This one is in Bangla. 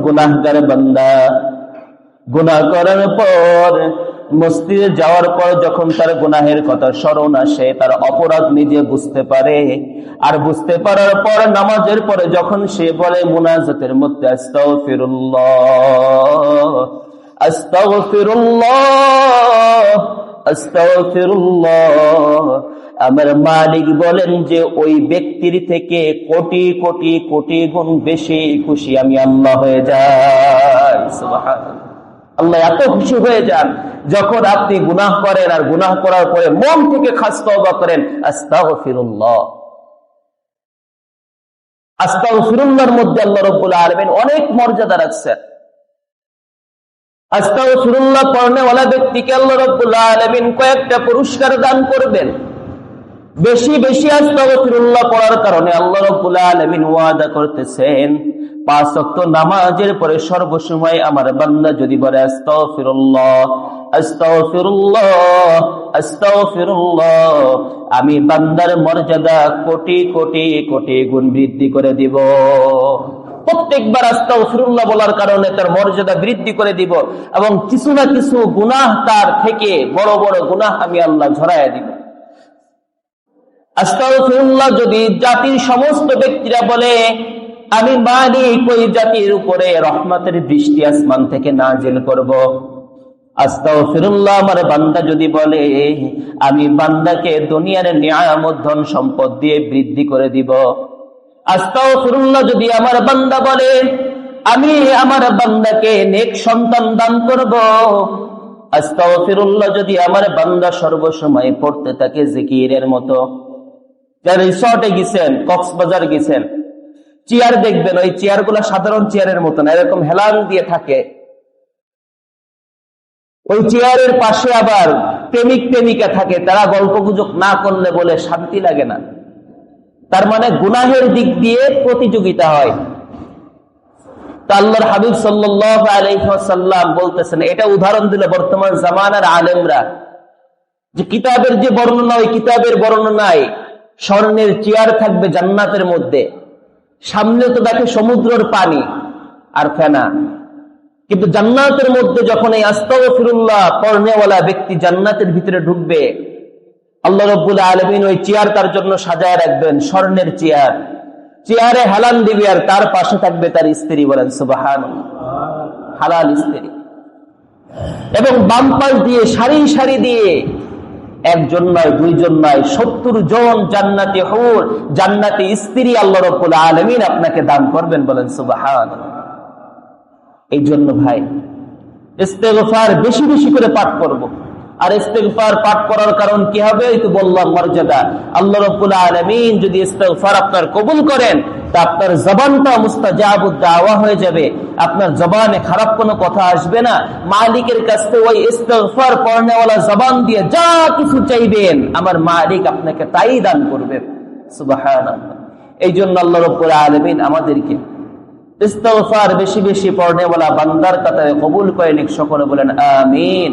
গুনাহগার বান্দা গুনাহ করার পর মসজিদে যাওয়ার পর যখন তার গুনাহের কথা স্মরণ আসে, তার অপরাধ নিজে বুঝতে পারে, আর বুঝতে পারার পর নামাজের পরে যখন সে বলে মুনাজাতের মধ্যে আস্তাগফিরুল্লাহ আস্তাগফিরুল্লাহ আস্তাগফিরুল্লাহ, আমার মালিক বলেন যে ওই ব্যক্তির থেকে কোটি কোটি কোটি গুণ বেশি খুশি আমি আল্লাহ হয়ে যাই। সুবহানাল্লাহ। আল্লাহ এত খুশি হয়ে যান যখন আপনি গুনাহ করেন, আর গুনাহ করার পরে মন থেকে খাস তওবা করেন আস্তাগফিরুল্লাহ। আস্তাগফিরুল্লাহর মধ্যে আল্লাহ রাব্বুল আলামিন অনেক মর্যাদা রাখছেন। আস্তাগফিরুল্লাহ পড়নেওয়ালা ব্যক্তিকে আল্লাহ রাব্বুল আলামিন কয়েকটা পুরস্কার দান করবেন। বেশি বেশি আস্তাগফিরুল্লাহ পড়ার কারণে আল্লাহ রাব্বুল আলামিন ওয়াদা করতেছেন 5 ওয়াক্ত নামাজের পরে সর্বসময় আমার বান্দা যদি বলে আস্তাগফিরুল্লাহ আস্তাগফিরুল্লাহ আস্তাগফিরুল্লাহ, আমি বান্দার মর্যাদা কোটি কোটি কোটি গুণ বৃদ্ধি করে দিব। প্রত্যেকবার আস্তাগফিরুল্লাহ বলার কারণে তার মর্যাদা বৃদ্ধি করে দিব, এবং কিছু না কিছু গুনাহ তার থেকে বড় বড় গুনাহ আমি আল্লাহ ঝরাইয়া দিব। আস্তাগফিরুল্লাহ যদি জাতির সমস্ত ব্যক্তিরা বলে, আমি মালিক ওই জাতির উপরে রহমতের বৃষ্টি আসমান থেকে নাজিল করব। আস্তাগফিরুল্লাহ আমার বান্দা যদি বলে, আমি বান্দাকে দুনিয়ার নিয়ামত ধন সম্পদ দিয়ে বৃদ্ধি করে দিব। আস্তাগফিরুল্লাহ যদি আমার বান্দা বলে, আমি আমার বান্দাকে নেক সন্তান দান করব। আস্তাগফিরুল্লাহ যদি আমার বান্দা সর্বসময় পড়তে থাকে জিকিরের মতো। যারা রিসর্টে গেছেন, কক্সবাজার গেছেন, চেয়ার দেখবেন ওই চেয়ার গুলা সাধারণ চেয়ারের মতো না, এরকম হেলান দিয়ে থাকে। ওই চেয়ারের পাশে আবার প্রেমিক প্রেমিকা থাকে, তারা গল্প গুজব না করলে বলে শান্তি লাগে না। তার মানে গুনাহের দিক দিয়ে প্রতিযোগিতা হয়। তা আল্লাহর হাবিব সাল্লাল্লাহু আলাইহি ওয়াসাল্লাম বলতেছেন, এটা উদাহরণ দিলে বর্তমান জামানার আলেমরা, যে কিতাবের যে বর্ণনা, ওই কিতাবের বর্ণনায় স্বর্ণের চেয়ার থাকবে জান্নাতের মধ্যে, সামনে তো দেখে সমুদ্রের পানি আর ফেনা, কিন্তু জান্নাতের মধ্যে যখন এই আস্তাগফিরুল্লাহ পড়নেওয়ালা ব্যক্তি জান্নাতের ভিতরে ঢুকবে, আল্লাহ রাব্বুল আলামিন ওই চেয়ার তার জন্য সাজায় রাখবেন, স্বর্ণের চেয়ার। চেয়ারে হেলান দিবে, আর তার পাশে থাকবে তার স্ত্রী। বলেন সুবহানাল্লাহ, হালাল স্ত্রী। এবং বাম পাশ দিয়ে সারি সারি দিয়ে একজন নয়, দুইজন নয়, 70 জন জান্নাতি হুর, জান্নাতি স্ত্রী আল্লাহ রাব্বুল আলামিন আপনাকে দান করবেন। বলেন সুবহানাল্লাহ। এই জন্য ভাই ইস্তেগফার বেশি বেশি করে পাঠ করব। আর ইস্তেগফার পাঠ করার কারণ কি হবে? এই তো বললাম, মর্যাদা। আল্লাহ রাব্বুল আলামিন যদি ইস্তেগফার আপনার কবুল করেন, তা আপনার জবানটা মুস্তাজাবুদ দাওয়া হয়ে যাবে, আপনার জবানে খারাপ কোনো কথা আসবে না। মালিকের কাছ থেকে ওই ইস্তেগফার পড়নেওয়ালা জবান দিয়ে যা কিছু চাইবেন, আমার মালিক আপনাকে তাই দান করবেন। সুবহানাল্লাহ। এই জন্য আল্লাহ রাব্বুল আলামিন আমাদেরকে ইস্তেগফার বেশি বেশি পড়নেওয়ালা বান্দার কাতারে কবুল করে নিক। সকলে বলেন আমিন।